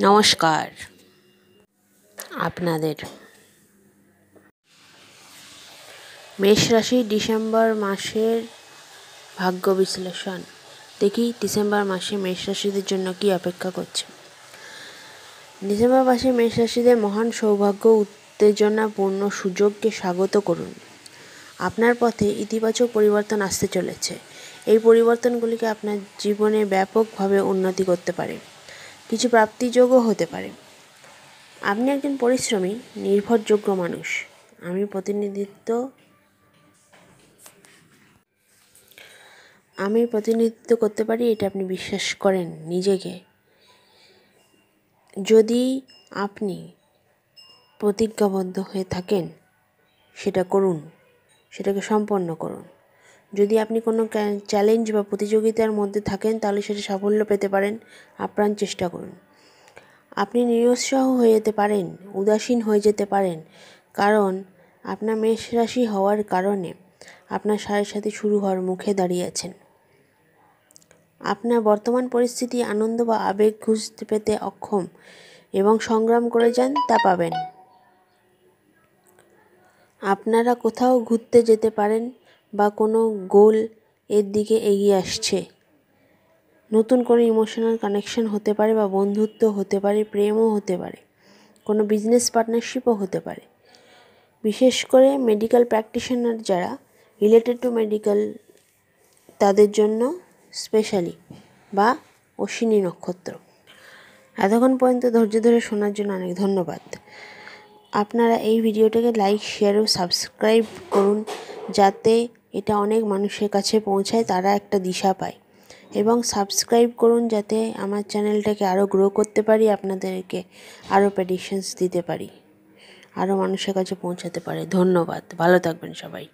নমস্কার আপনাদের। মেষ রাশি ডিসেম্বর মাসের ভাগ্য বিশ্লেষণ। দেখি ডিসেম্বর মাসে মেষ রাশিদের জন্য কি অপেক্ষা করছে। ডিসেম্বর মাসে মেষ রাশিদের মহান সৌভাগ্য উত্তেজনাপূর্ণ সুযোগকে স্বাগত করুন। আপনার পথে ইতিবাচক পরিবর্তন আসতে চলেছে। এই পরিবর্তনগুলিকে আপনার জীবনে ব্যাপকভাবে উন্নতি করতে পারে, কিছু প্রাপ্তিযোগও হতে পারে। আপনি একজন পরিশ্রমী, নির্ভরযোগ্য মানুষ। আমি প্রতিনিধিত্ব করতে পারি, এটা আপনি বিশ্বাস করেন নিজেকে। যদি আপনি প্রতিজ্ঞাবদ্ধ হয়ে থাকেন, সেটা করুন, সেটাকে সম্পন্ন করুন। যদি আপনি কোনো চ্যালেঞ্জ বা প্রতিযোগিতার মধ্যে থাকেন, তাহলে সেটা সাফল্য পেতে পারেন। আপ্রাণ চেষ্টা করুন। আপনি নিরুৎসাহ হয়ে যেতে পারেন, উদাসীন হয়ে যেতে পারেন, কারণ আপনার মেষ রাশি হওয়ার কারণে আপনার সাথে শুরু হওয়ার মুখে দাঁড়িয়ে আছেন। আপনার বর্তমান পরিস্থিতি আনন্দ বা আবেগ খুঁজতে পেতে অক্ষম এবং সংগ্রাম করে যান, তা পাবেন। আপনারা কোথাও ঘুরতে যেতে পারেন বা কোনো গোল এর দিকে এগিয়ে আসছে। নতুন কোনো ইমোশনাল কানেকশন হতে পারে বা বন্ধুত্ব হতে পারে, প্রেমও হতে পারে, কোনো বিজনেস পার্টনারশিপও হতে পারে। বিশেষ করে মেডিকেল প্র্যাকটিশনার যারা রিলেটেড টু মেডিকেল, তাদের জন্য স্পেশালি, বা অশ্বিনী নক্ষত্র। এতক্ষণ পর্যন্ত ধৈর্য ধরে শোনার জন্য অনেক ধন্যবাদ। আপনারা এই ভিডিওটাকে লাইক, শেয়ার ও সাবস্ক্রাইব করুন, যাতে এটা অনেক মানুষের কাছে পৌঁছায়, তারা একটা দিশা পায়। এবং সাবস্ক্রাইব করুন, যাতে আমার চ্যানেলটাকে আরও গ্রো করতে পারি, আপনাদেরকে আরও প্রেডিকশনস দিতে পারি, আরও মানুষের কাছে পৌঁছাতে পারে। ধন্যবাদ, ভালো থাকবেন সবাই।